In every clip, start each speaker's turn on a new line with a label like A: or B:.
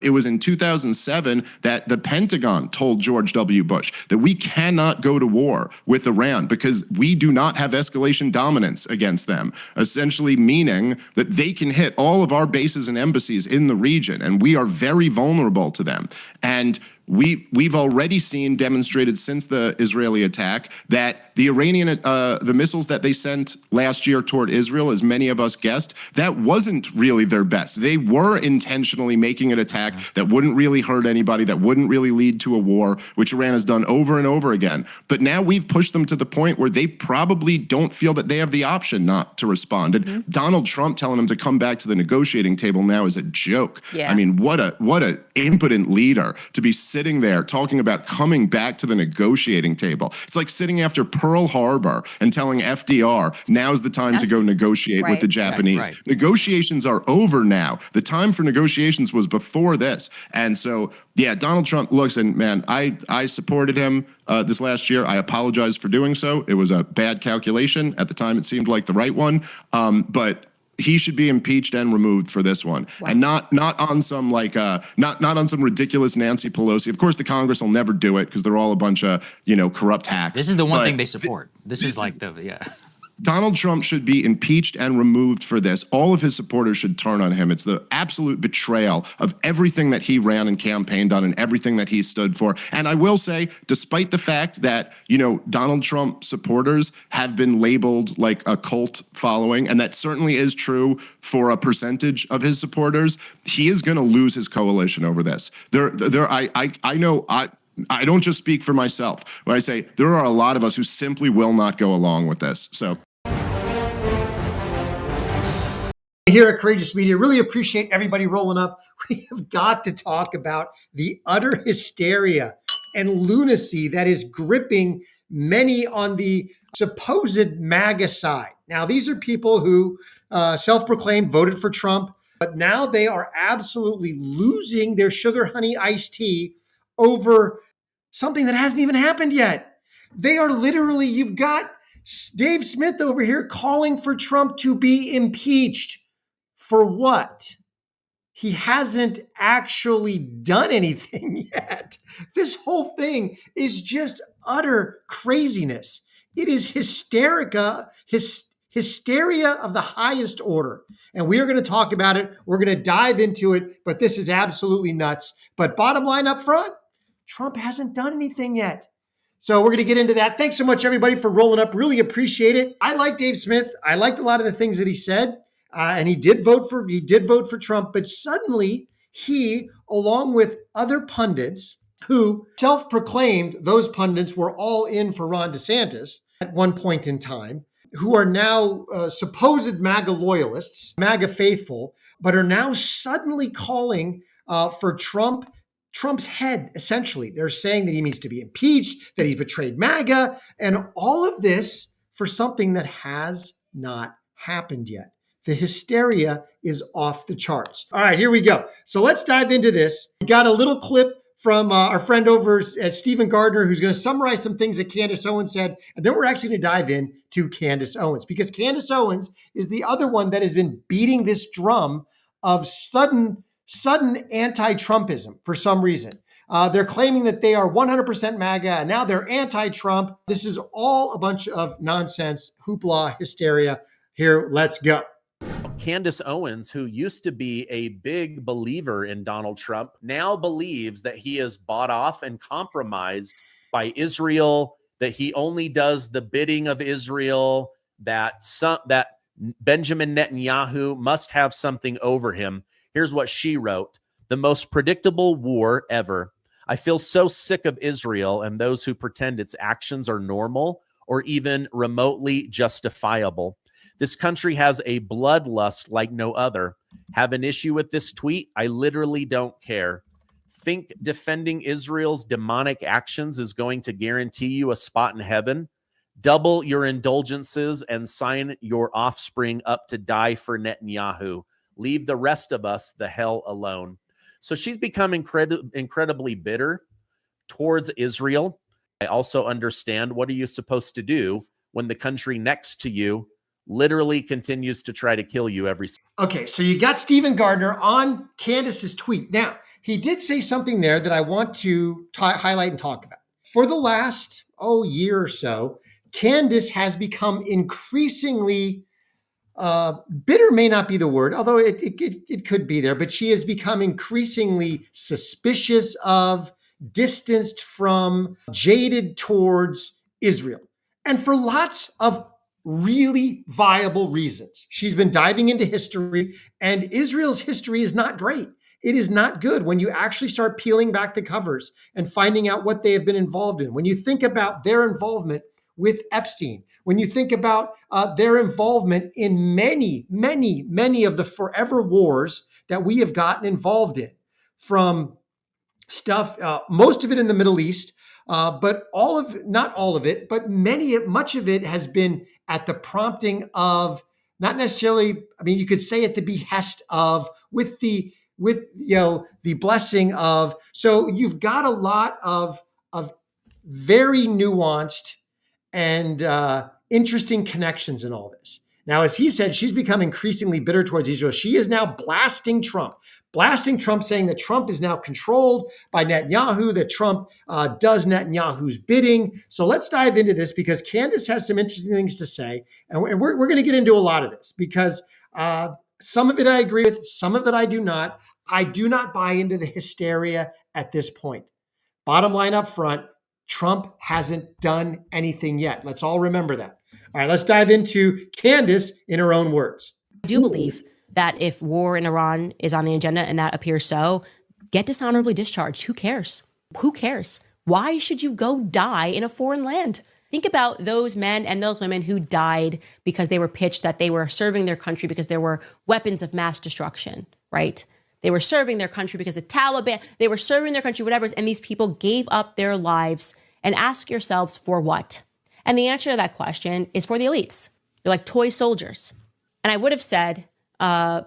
A: It was in 2007 that the Pentagon told George W. Bush that we cannot go to war with Iran because we do not have escalation dominance against them, essentially meaning that they can hit all of our bases and embassies in the region, and we are very vulnerable to them. And we've already seen demonstrated since the Israeli attack that the Iranian the missiles that they sent last year toward Israel, as many of us guessed, that wasn't really their best. They were intentionally making an attack that wouldn't really hurt anybody, that wouldn't really lead to a war, which Iran has done over and over again. But now we've pushed them to the point where they probably don't feel that they have the option not to respond. And Donald Trump telling them to come back to the negotiating table now is a joke.
B: Yeah.
A: I mean, what a impotent leader to be sitting there talking about coming back to the negotiating table. It's like sitting after Pearl Harbor and telling FDR, now's the time to go negotiate with the Japanese.
B: Right.
A: Negotiations are over now. The time for negotiations was before this. And so, yeah, Donald Trump looks, and man, I supported him this last year. I apologize for doing so. It was a bad calculation. At the time, it seemed like the right one. But he should be impeached and removed for this one, and not on some like not on some ridiculous Nancy Pelosi. Of course, the Congress will never do it because they're all a bunch of corrupt hacks.
C: This is the one thing they support. This is like
A: Donald Trump should be impeached and removed for this. All of his supporters should turn on him. It's the absolute betrayal of everything that he ran and campaigned on and everything that he stood for. And I will say, despite the fact that, Donald Trump supporters have been labeled like a cult following, and that certainly is true for a percentage of his supporters, he is going to lose his coalition over this. I know I don't just speak for myself when I say there are a lot of us who simply will not go along with this. So
D: here at Courageous Media, really appreciate everybody rolling up. We have got to talk about the utter hysteria and lunacy that is gripping many on the supposed MAGA side. Now, these are people who self-proclaimed voted for Trump, but now they are absolutely losing their sugar honey iced tea over something that hasn't even happened yet. They are literally, you've got Dave Smith over here calling for Trump to be impeached. For what? He hasn't actually done anything yet. This whole thing is just utter craziness. It is hysteria of the highest order. And we are going to talk about it. We're going to dive into it, but this is absolutely nuts. But bottom line up front, Trump hasn't done anything yet. So we're going to get into that. Thanks so much, everybody, for rolling up. Really appreciate it. I like Dave Smith. I liked a lot of the things that he said. And he did vote for Trump, but suddenly he, along with other pundits who self-proclaimed those pundits were all in for Ron DeSantis at one point in time, who are now supposed MAGA loyalists, MAGA faithful, but are now suddenly calling for Trump's head, essentially. They're saying that he needs to be impeached, that he betrayed MAGA, and all of this for something that has not happened yet. The hysteria is off the charts. All right, here we go. So let's dive into this. We got a little clip from our friend over at Stephen Gardner, who's going to summarize some things that Candace Owens said. And then we're actually going to dive in to Candace Owens, because Candace Owens is the other one that has been beating this drum of sudden anti-Trumpism for some reason. They're claiming that they are 100% MAGA, and now they're anti-Trump. This is all a bunch of nonsense, hoopla, hysteria. Here, let's go.
E: Candace Owens, who used to be a big believer in Donald Trump, now believes that he is bought off and compromised by Israel, that he only does the bidding of Israel, that Benjamin Netanyahu must have something over him. Here's what she wrote: "The most predictable war ever. I feel so sick of Israel and those who pretend its actions are normal or even remotely justifiable. This country has a bloodlust like no other. Have an issue with this tweet? I literally don't care. Think defending Israel's demonic actions is going to guarantee you a spot in heaven? Double your indulgences and sign your offspring up to die for Netanyahu. Leave the rest of us the hell alone." So she's become incredibly bitter towards Israel. I also understand, what are you supposed to do when the country next to you literally continues to try to kill you every.
D: Okay, so you got Stephen Gardner on Candace's tweet. Now, he did say something there that I want to highlight and talk about. For the last, year or so, Candace has become increasingly bitter may not be the word, although it could be there, but she has become increasingly suspicious of, distanced from, jaded towards Israel. And for lots of really viable reasons. She's been diving into history, and Israel's history is not great. It is not good when you actually start peeling back the covers and finding out what they have been involved in. When you think about their involvement with Epstein, when you think about their involvement in many, many, many of the forever wars that we have gotten involved in, from stuff, most of it in the Middle East, but not all of it, but much of it has been at the prompting of, not necessarily, I mean, you could say at the behest of, with the blessing of. So you've got a lot of very nuanced and interesting connections in all this. Now, as he said, she's become increasingly bitter towards Israel. She is now blasting Trump, saying that Trump is now controlled by Netanyahu, that Trump does Netanyahu's bidding. So let's dive into this, because Candace has some interesting things to say. And we're going to get into a lot of this, because some of it I agree with, some of it I do not. I do not buy into the hysteria at this point. Bottom line up front, Trump hasn't done anything yet. Let's all remember that. All right, let's dive into Candace in her own words.
B: I do believe that if war in Iran is on the agenda, and that appears so, get dishonorably discharged. Who cares? Who cares? Why should you go die in a foreign land? Think about those men and those women who died because they were pitched that they were serving their country because there were weapons of mass destruction, right? They were serving their country because the Taliban, they were serving their country, whatever. And these people gave up their lives. And ask yourselves, for what? And the answer to that question is for the elites. They're like toy soldiers. And I would have said a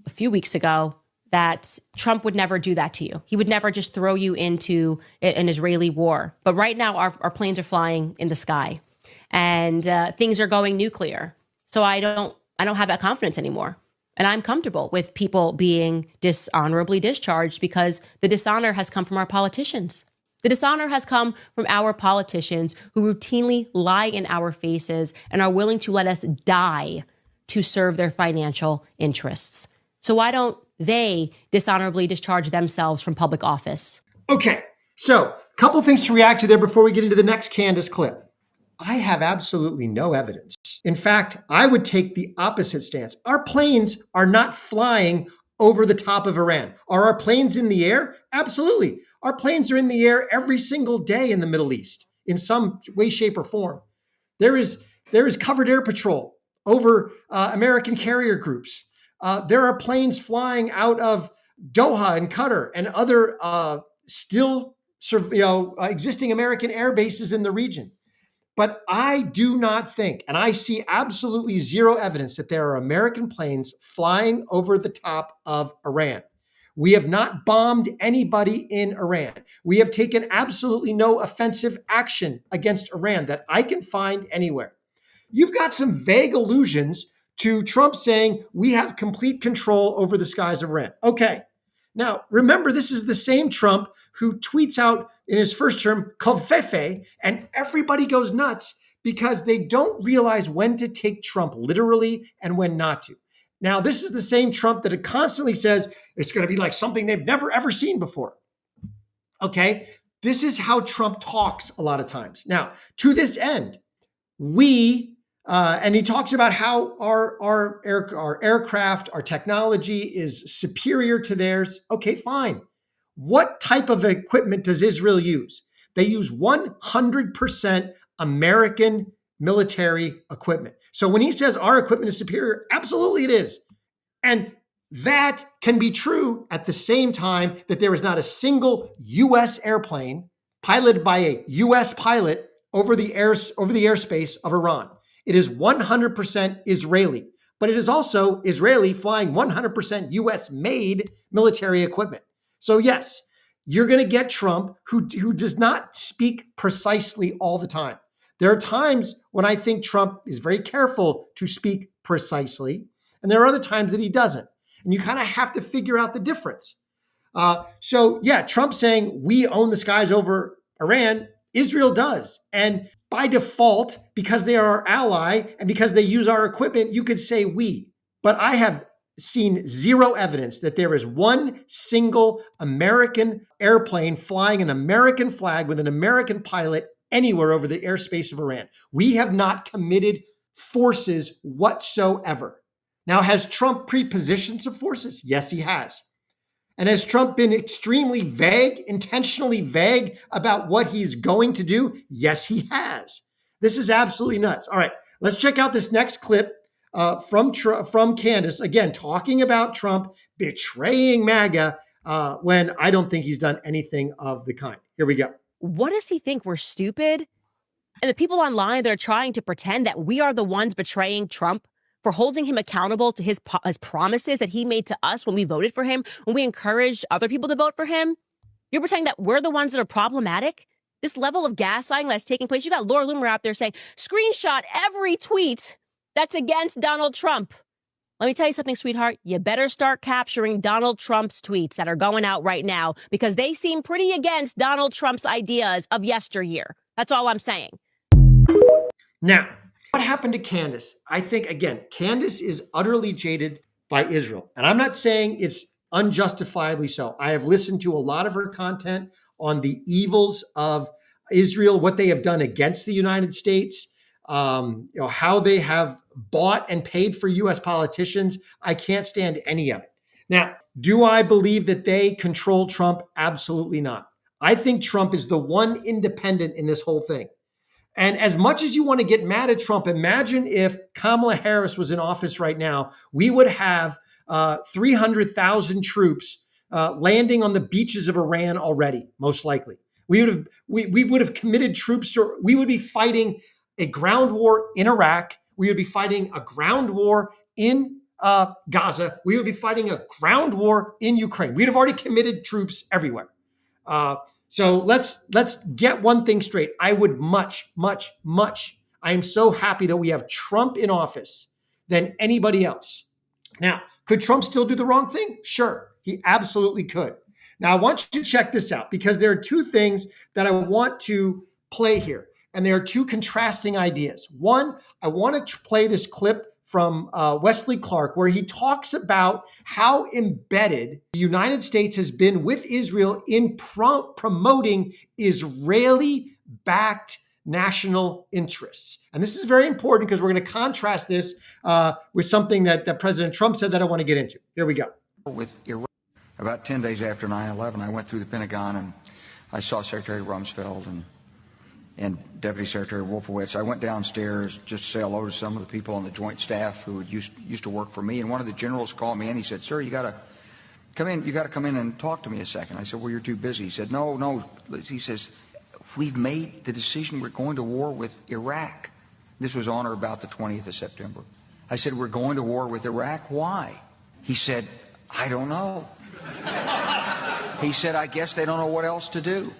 B: few weeks ago that Trump would never do that to you. He would never just throw you into an Israeli war. But right now, our planes are flying in the sky, and things are going nuclear. So I don't have that confidence anymore. And I'm comfortable with people being dishonorably discharged, because the dishonor has come from our politicians. The dishonor has come from our politicians who routinely lie in our faces and are willing to let us die to serve their financial interests. So why don't they dishonorably discharge themselves from public office?
D: Okay, so a couple things to react to there before we get into the next Candace clip. I have absolutely no evidence. In fact, I would take the opposite stance. Our planes are not flying over the top of Iran. Are our planes in the air? Absolutely. Our planes are in the air every single day in the Middle East in some way, shape, or form. There is covered air patrol over American carrier groups. There are planes flying out of Doha and Qatar and other still existing American air bases in the region. But I do not think, and I see absolutely zero evidence, that there are American planes flying over the top of Iran. We have not bombed anybody in Iran. We have taken absolutely no offensive action against Iran that I can find anywhere. You've got some vague allusions to Trump saying we have complete control over the skies of Iran. Okay. Now, remember, this is the same Trump who tweets out in his first term, Kovfefe, and everybody goes nuts because they don't realize when to take Trump literally and when not to. Now, this is the same Trump that constantly says it's going to be like something they've never, ever seen before. Okay? This is how Trump talks a lot of times. Now, to this end, and he talks about how our aircraft, our technology is superior to theirs. Okay, fine. What type of equipment does Israel use? They use 100% American military equipment. So when he says our equipment is superior, absolutely it is. And that can be true at the same time that there is not a single U.S. airplane piloted by a U.S. pilot over the airspace of Iran. It is 100% Israeli, but it is also Israeli flying 100% U.S. made military equipment. So yes, you're going to get Trump who does not speak precisely all the time. There are times when I think Trump is very careful to speak precisely, and there are other times that he doesn't. And you kind of have to figure out the difference. So yeah, Trump saying we own the skies over Iran, Israel does. And by default, because they are our ally and because they use our equipment, you could say we. But I have seen zero evidence that there is one single American airplane flying an American flag with an American pilot anywhere over the airspace of Iran. We have not committed forces whatsoever. Now, has Trump prepositioned some forces? Yes, he has. And has Trump been extremely vague, intentionally vague about what he's going to do? Yes, he has. This is absolutely nuts. All right, let's check out this next clip from Candace, again, talking about Trump betraying MAGA when I don't think he's done anything of the kind. Here we go.
B: What does he think? We're stupid? And the people online that are trying to pretend that we are the ones betraying Trump for holding him accountable to his promises that he made to us when we voted for him, when we encouraged other people to vote for him. You're pretending that we're the ones that are problematic? This level of gaslighting that's taking place, you got Laura Loomer out there saying, screenshot every tweet that's against Donald Trump. Let me tell you something, sweetheart. You better start capturing Donald Trump's tweets that are going out right now because they seem pretty against Donald Trump's ideas of yesteryear. That's all I'm saying.
D: Now, what happened to Candace? I think, again, Candace is utterly jaded by Israel. And I'm not saying it's unjustifiably so. I have listened to a lot of her content on the evils of Israel, what they have done against the United States, how they have bought and paid for U.S. politicians. I can't stand any of it. Now, do I believe that they control Trump? Absolutely not. I think Trump is the one independent in this whole thing. And as much as you want to get mad at Trump, imagine if Kamala Harris was in office right now, we would have 300,000 troops landing on the beaches of Iran already, most likely. We would have committed troops, or we would be fighting a ground war in Iraq. We would be fighting a ground war in Gaza. We would be fighting a ground war in Ukraine. We'd have already committed troops everywhere. So let's get one thing straight. I would much. I am so happy that we have Trump in office than anybody else. Now, could Trump still do the wrong thing? Sure, he absolutely could. Now, I want you to check this out because there are two things that I want to play here, and there are two contrasting ideas. One, I want to play this clip from Wesley Clark, where he talks about how embedded the United States has been with Israel in promoting Israeli-backed national interests. And this is very important because we're going to contrast this with something that President Trump said that I want to get into. Here we go.
F: With Iraq, about 10 days after 9/11, I went through the Pentagon and I saw Secretary Rumsfeld and Deputy Secretary Wolfowitz. I went downstairs just to say hello to some of the people on the joint staff who used to work for me. And one of the generals called me and he said, "Sir, you got to come in. You got to come in and talk to me a second." I said, "Well, you're too busy." He said, No. He says, "We've made the decision. We're going to war with Iraq." This was on or about the 20th of September. I said, "We're going to war with Iraq. Why?" He said, "I don't know." He said, "I guess they don't know what else to do."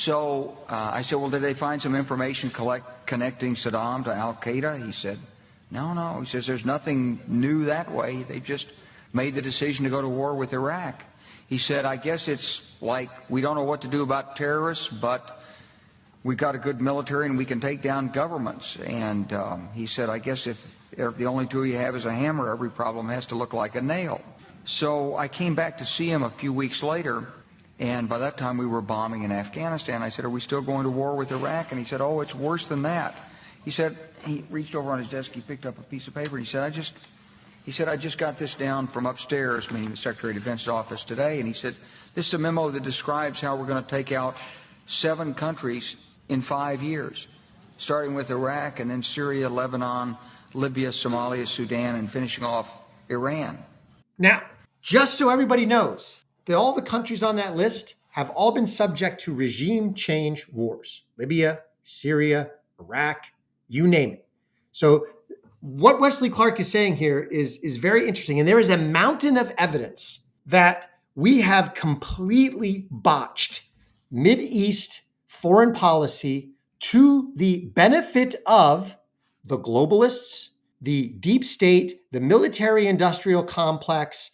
F: So I said, "Well, did they find some information connecting Saddam to Al-Qaeda?" He said, No. He says, "There's nothing new that way. They just made the decision to go to war with Iraq." He said, "I guess it's like we don't know what to do about terrorists, but we've got a good military and we can take down governments." And he said, "I guess if the only tool you have is a hammer, every problem has to look like a nail." So I came back to see him a few weeks later. And by that time, we were bombing in Afghanistan. I said, "Are we still going to war with Iraq?" And he said, "Oh, it's worse than that." He said, he reached over on his desk, he picked up a piece of paper, and he said, I just got this down from upstairs," meaning the Secretary of Defense's office today. And he said, "This is a memo that describes how we're going to take out 7 countries in 5 years, starting with Iraq and then Syria, Lebanon, Libya, Somalia, Sudan, and finishing off Iran."
D: Now, just so everybody knows, that all the countries on that list have all been subject to regime change wars. Libya, Syria, Iraq, you name it. So what Wesley Clark is saying here is very interesting. And there is a mountain of evidence that we have completely botched Mideast foreign policy to the benefit of the globalists, the deep state, the military industrial complex,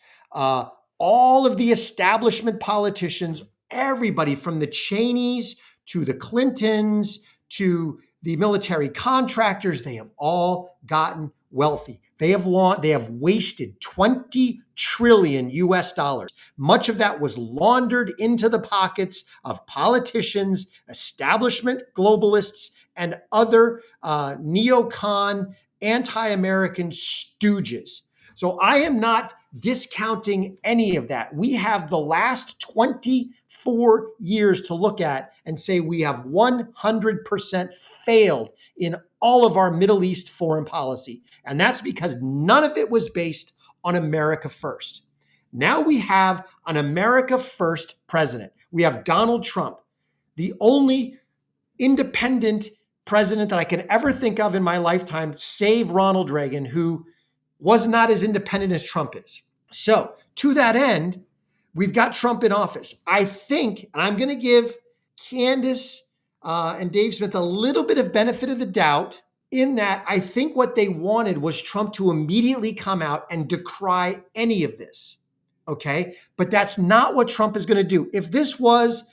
D: all of the establishment politicians, everybody from the Cheneys to the Clintons to the military contractors, they have all gotten wealthy. They have wasted 20 trillion US dollars. Much of that was laundered into the pockets of politicians, establishment globalists, and other neocon, anti-American stooges. So I am not discounting any of that. We have the last 24 years to look at and say we have 100% failed in all of our Middle East foreign policy. And that's because none of it was based on America first. Now we have an America first president. We have Donald Trump, the only independent president that I can ever think of in my lifetime, save Ronald Reagan, who was not as independent as Trump is. So to that end, we've got Trump in office. I think, and I'm going to give Candace and Dave Smith a little bit of benefit of the doubt in that I think what they wanted was Trump to immediately come out and decry any of this. Okay. But that's not what Trump is going to do. If this was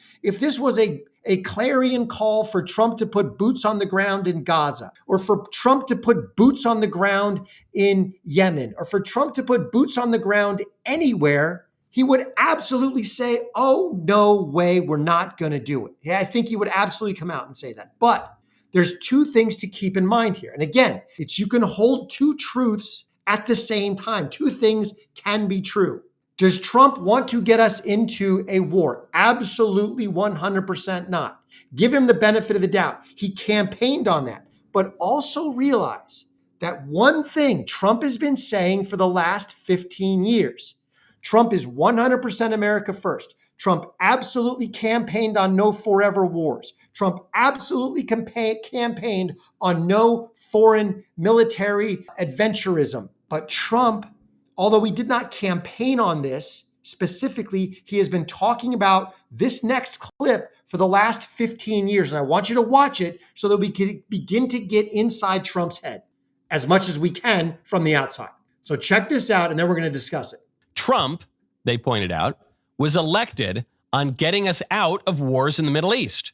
D: a clarion call for Trump to put boots on the ground in Gaza, or for Trump to put boots on the ground in Yemen, or for Trump to put boots on the ground anywhere, he would absolutely say, oh, no way, we're not going to do it. Yeah, I think he would absolutely come out and say that. But there's two things to keep in mind here. And again, it's you can hold two truths at the same time. Two things can be true. Does Trump want to get us into a war? Absolutely 100% not. Give him the benefit of the doubt. He campaigned on that. But also realize that one thing Trump has been saying for the last 15 years, Trump is 100% America first. Trump absolutely campaigned on no forever wars. Trump absolutely campaigned on no foreign military adventurism. But Trump, although he did not campaign on this specifically, he has been talking about this next clip for the last 15 years. And I want you to watch it so that we can begin to get inside Trump's head as much as we can from the outside. So check this out, and then we're going to discuss it.
G: Trump, they pointed out, was elected on getting us out of wars in the Middle East.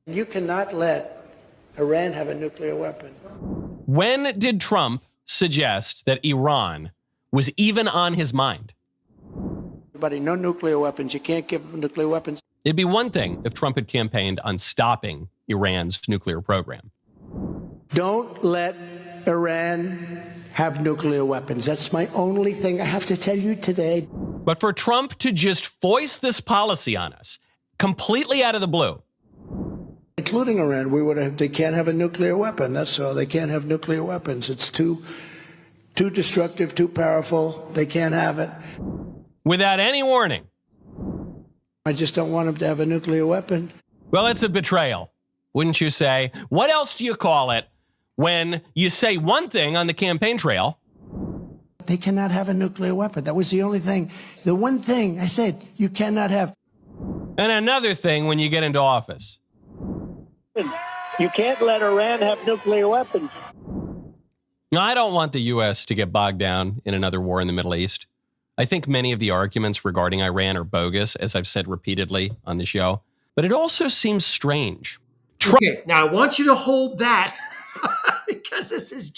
H: You cannot let Iran have a nuclear weapon.
G: When did Trump suggest that Iran was even on his mind?
H: Everybody, no nuclear weapons. You can't give them nuclear weapons.
G: It'd be one thing if Trump had campaigned on stopping Iran's nuclear program.
H: Don't let Iran have nuclear weapons. That's my only thing I have to tell you today.
G: But for Trump to just foist this policy on us, completely out of the blue.
H: Including Iran, they can't have a nuclear weapon. That's all. They can't have nuclear weapons. It's too destructive, too powerful. They can't have it.
G: Without any warning.
H: I just don't want them to have a nuclear weapon.
G: Well, it's a betrayal, wouldn't you say? What else do you call it when you say one thing on the campaign trail?
H: They cannot have a nuclear weapon. That was the only thing. The one thing I said, you cannot have.
G: And another thing when you get into office.
I: You can't let Iran have nuclear weapons.
G: Now, I don't want the U.S. to get bogged down in another war in the Middle East. I think many of the arguments regarding Iran are bogus, as I've said repeatedly on the show. But it also seems strange.
D: Okay, now I want you to hold that because this is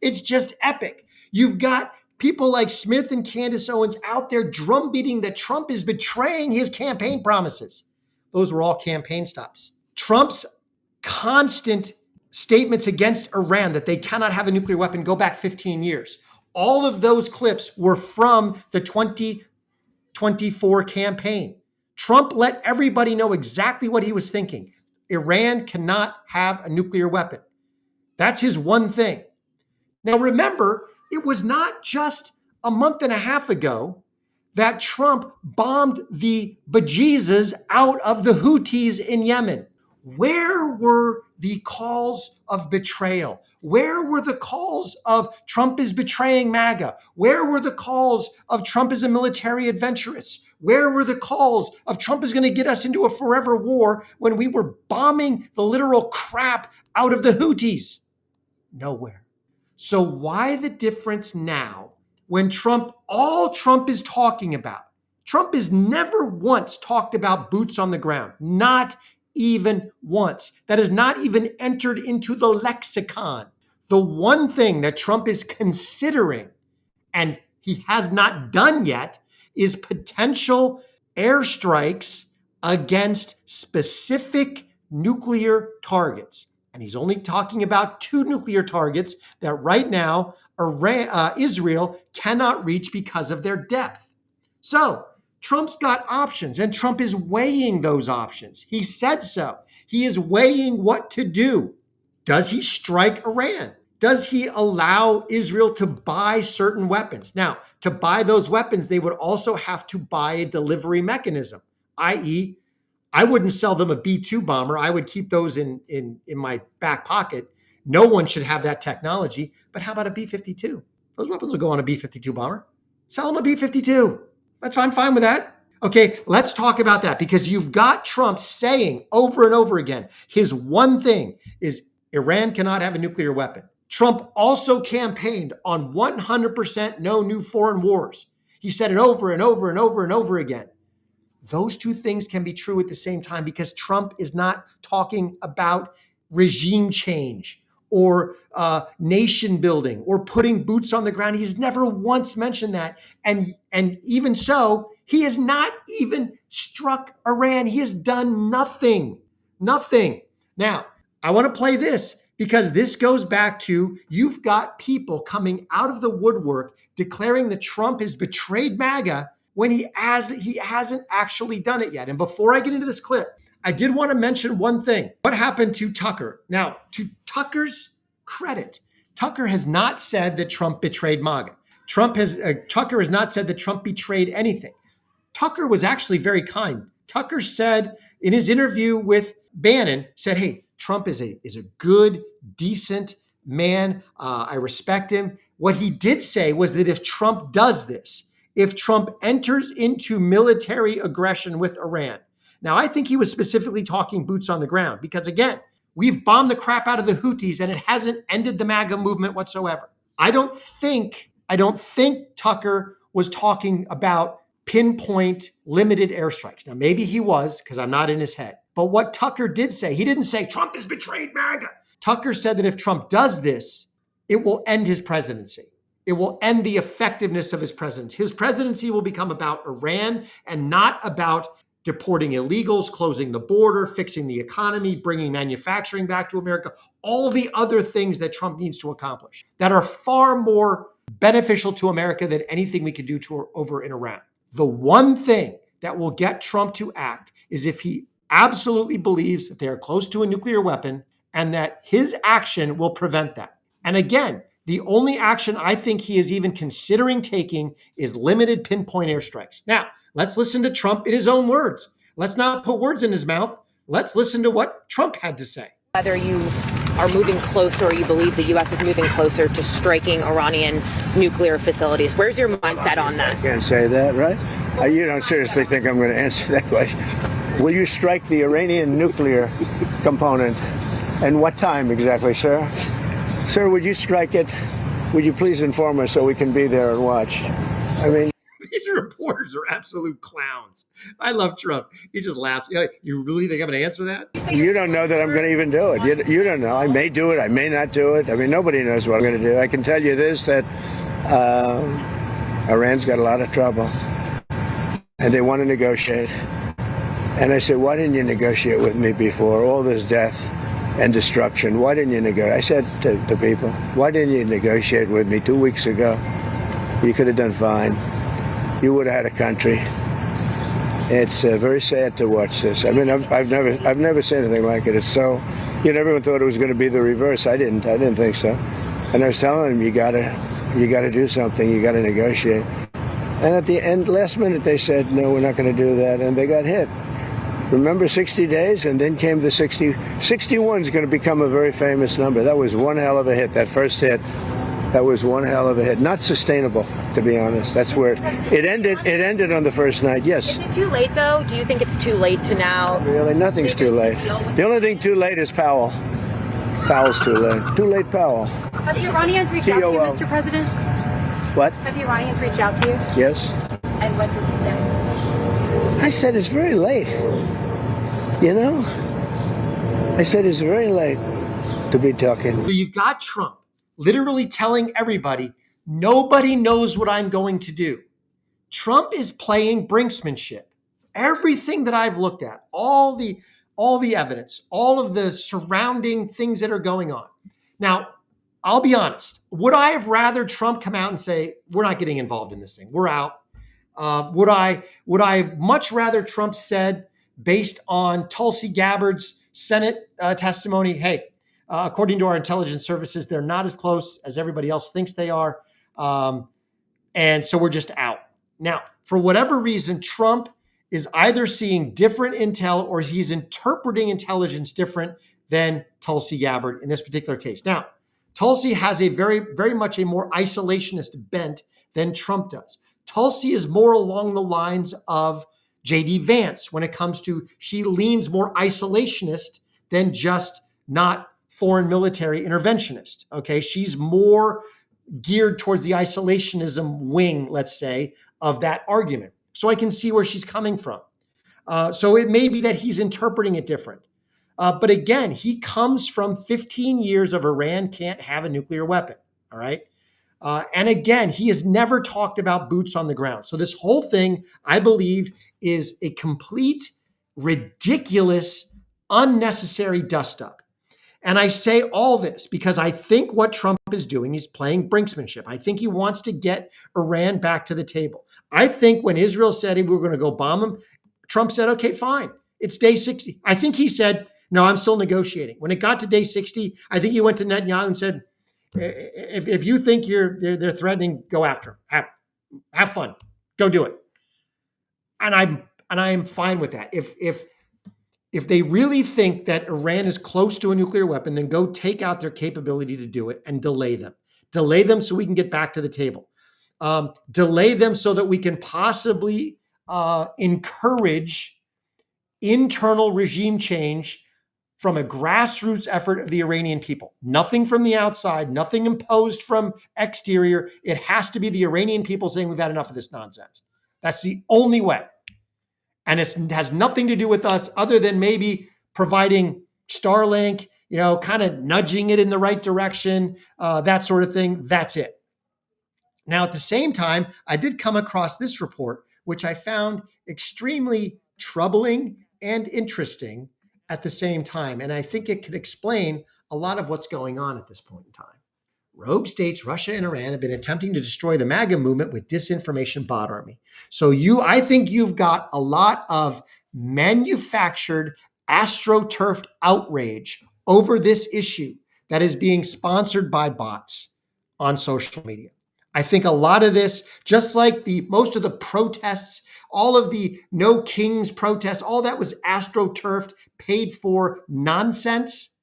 D: it's just epic. You've got people like Smith and Candace Owens out there drumbeating that Trump is betraying his campaign promises. Those were all campaign stops. Trump's constant statements against Iran that they cannot have a nuclear weapon go back 15 years. All of those clips were from the 2024 campaign. Trump let everybody know exactly what he was thinking. Iran cannot have a nuclear weapon. That's his one thing. Now remember, it was not just a month and a half ago that Trump bombed the bejesus out of the Houthis in Yemen. Where were the calls of betrayal? Where were the calls of Trump is betraying MAGA? Where were the calls of Trump is a military adventurous? Where were the calls of Trump is going to get us into a forever war when we were bombing the literal crap out of the Houthis? Nowhere. So why the difference now when all Trump is talking about, Trump has never once talked about boots on the ground, not even once. That has not even entered into the lexicon. The one thing that Trump is considering, and he has not done yet, is potential airstrikes against specific nuclear targets. And he's only talking about 2 nuclear targets that right now Israel cannot reach because of their depth. So Trump's got options, and Trump is weighing those options. He said so. He is weighing what to do. Does he strike Iran? Does he allow Israel to buy certain weapons? Now, to buy those weapons, they would also have to buy a delivery mechanism, i.e., I wouldn't sell them a B-2 bomber. I would keep those in my back pocket. No one should have that technology. But how about a B-52? Those weapons will go on a B-52 bomber. Sell them a B-52. I'm fine with that. Okay, let's talk about that, because you've got Trump saying over and over again, his one thing is Iran cannot have a nuclear weapon. Trump also campaigned on 100% no new foreign wars. He said it over and over and over and over again. Those two things can be true at the same time, because Trump is not talking about regime change or nation building or putting boots on the ground. He's never once mentioned that. And even so, he has not even struck Iran. He has done nothing. Now, I want to play this, because this goes back to, you've got people coming out of the woodwork declaring that Trump has betrayed MAGA when he hasn't actually done it yet. And before I get into this clip, I did want to mention one thing. What happened to Tucker? Now, to Tucker's credit, Tucker has not said that Trump betrayed MAGA. Tucker has not said that Trump betrayed anything. Tucker was actually very kind. Tucker said in his interview with Bannon, said, hey, Trump is a good, decent man. I respect him. What he did say was that if Trump does this, if Trump enters into military aggression with Iran. Now, I think he was specifically talking boots on the ground, because again, we've bombed the crap out of the Houthis and it hasn't ended the MAGA movement whatsoever. I don't think Tucker was talking about pinpoint limited airstrikes. Now, maybe he was, because I'm not in his head. But what Tucker did say, he didn't say Trump has betrayed MAGA. Tucker said that if Trump does this, it will end his presidency. It will end the effectiveness of his presidency. His presidency will become about Iran and not about deporting illegals, closing the border, fixing the economy, bringing manufacturing back to America, all the other things that Trump needs to accomplish that are far more beneficial to America than anything we could do over in Iran. The one thing that will get Trump to act is if he absolutely believes that they are close to a nuclear weapon and that his action will prevent that. And again, the only action I think he is even considering taking is limited pinpoint airstrikes. Now, let's listen to Trump in his own words. Let's not put words in his mouth. Let's listen to what Trump had to say.
J: Whether you are moving closer, or you believe the U.S. is moving closer to striking Iranian nuclear facilities. Where's your mindset on that?
H: I can't say that, right? You don't seriously think I'm going to answer that question? Will you strike the Iranian nuclear component? And what time exactly, sir? Sir, would you strike it? Would you please inform us so we can be there and watch? I mean,
D: these reporters are absolute clowns. I love Trump. He just laughs. You really think I'm going to answer that?
H: You don't know that I'm going to even do it. You don't know. I may do it. I may not do it. I mean, nobody knows what I'm going to do. I can tell you this, that Iran's got a lot of trouble, and they want to negotiate. And I said, why didn't you negotiate with me before? All this death and destruction. Why didn't you negotiate? I said to the people, why didn't you negotiate with me 2 weeks ago? You could have done fine. You would have had a country. It's very sad to watch this. I mean, I've never seen anything like it. It's so, everyone thought it was going to be the reverse. I didn't think so. And I was telling them, you gotta do something. You gotta negotiate. And at the end, last minute, they said, no, we're not going to do that. And they got hit. Remember 60 days? And then came the 60. 61 is going to become a very famous number. That was one hell of a hit, that first hit. That was one hell of a hit. Not sustainable, to be honest. That's where it ended. It ended on the first night, yes.
J: Is it too late, though? Do you think it's too late to now?
H: Really, nothing's too late. The only thing too late is Powell. Powell's too late. Too late, Powell.
J: Have the Iranians reached out to you, Mr. President?
H: What?
J: Have the Iranians reached out to you?
H: Yes.
J: And what did you say?
H: I said it's very late. You know? I said it's very late to be talking.
D: So you've got Trump literally telling everybody, nobody knows what I'm going to do. Trump is playing brinksmanship. Everything that I've looked at, all the evidence, all of the surrounding things that are going on. Now, I'll be honest. Would I have rather Trump come out and say, we're not getting involved in this thing, we're out? Would I much rather Trump said, based on Tulsi Gabbard's Senate testimony, hey, according to our intelligence services, they're not as close as everybody else thinks they are. And so we're just out. Now, for whatever reason, Trump is either seeing different intel or he's interpreting intelligence different than Tulsi Gabbard in this particular case. Now, Tulsi has a very, very much a more isolationist bent than Trump does. Tulsi is more along the lines of J.D. Vance when it comes to, she leans more isolationist than just not foreign military interventionist. Okay, she's more geared towards the isolationism wing, let's say, of that argument. So I can see where she's coming from. So it may be that he's interpreting it different. But again, he comes from 15 years of Iran can't have a nuclear weapon, all right? And again, he has never talked about boots on the ground. So this whole thing, I believe, is a complete, ridiculous, unnecessary dust-up. And I say all this because I think what Trump is doing is playing brinksmanship. I think he wants to get Iran back to the table. I think when Israel said we were going to go bomb him, Trump said, okay, fine. It's day 60. I think he said, no, I'm still negotiating. When it got to day 60, I think he went to Netanyahu and said, if you think they're threatening, go after him. Have fun. Go do it. And I'm fine with that. If they really think that Iran is close to a nuclear weapon, then go take out their capability to do it and delay them. Delay them so we can get back to the table. Delay them so that we can possibly encourage internal regime change from a grassroots effort of the Iranian people. Nothing from the outside, nothing imposed from exterior. It has to be the Iranian people saying we've had enough of this nonsense. That's the only way. And it has nothing to do with us other than maybe providing Starlink, kind of nudging it in the right direction, that sort of thing. That's it. Now, at the same time, I did come across this report, which I found extremely troubling and interesting at the same time. And I think it could explain a lot of what's going on at this point in time. Rogue states, Russia and Iran, have been attempting to destroy the MAGA movement with disinformation bot army. So I think you've got a lot of manufactured, astroturfed outrage over this issue that is being sponsored by bots on social media. I think a lot of this, just like most of the protests, all of the No Kings protests, all that was astroturfed, paid for nonsense.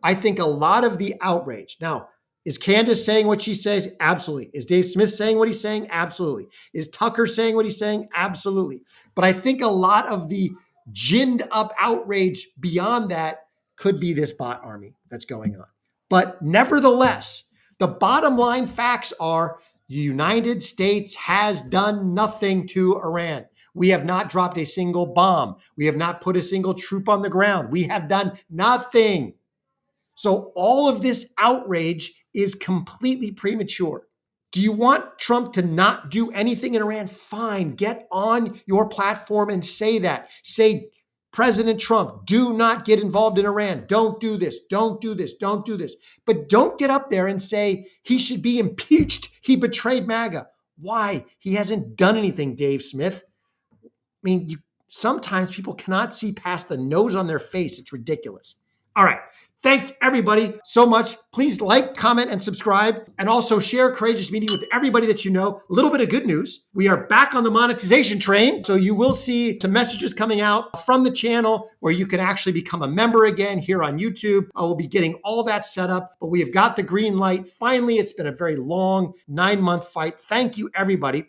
D: I think a lot of the outrage. Now, is Candace saying what she says? Absolutely. Is Dave Smith saying what he's saying? Absolutely. Is Tucker saying what he's saying? Absolutely. But I think a lot of the ginned up outrage beyond that could be this bot army that's going on. But nevertheless, the bottom line facts are the United States has done nothing to Iran. We have not dropped a single bomb. We have not put a single troop on the ground. We have done nothing. So all of this outrage is completely premature. Do you want Trump to not do anything in Iran? Fine, get on your platform and say that. Say, President Trump, do not get involved in Iran. Don't do this. Don't do this. Don't do this. But don't get up there and say he should be impeached. He betrayed MAGA. Why? He hasn't done anything, Dave Smith. I mean, sometimes people cannot see past the nose on their face. It's ridiculous. All right. Thanks, everybody, so much. Please like, comment, and subscribe. And also share Courageous Media with everybody that you know. A little bit of good news. We are back on the monetization train. So you will see some messages coming out from the channel where you can actually become a member again here on YouTube. I will be getting all that set up, but we have got the green light. Finally, it's been a very long 9-month fight. Thank you, everybody.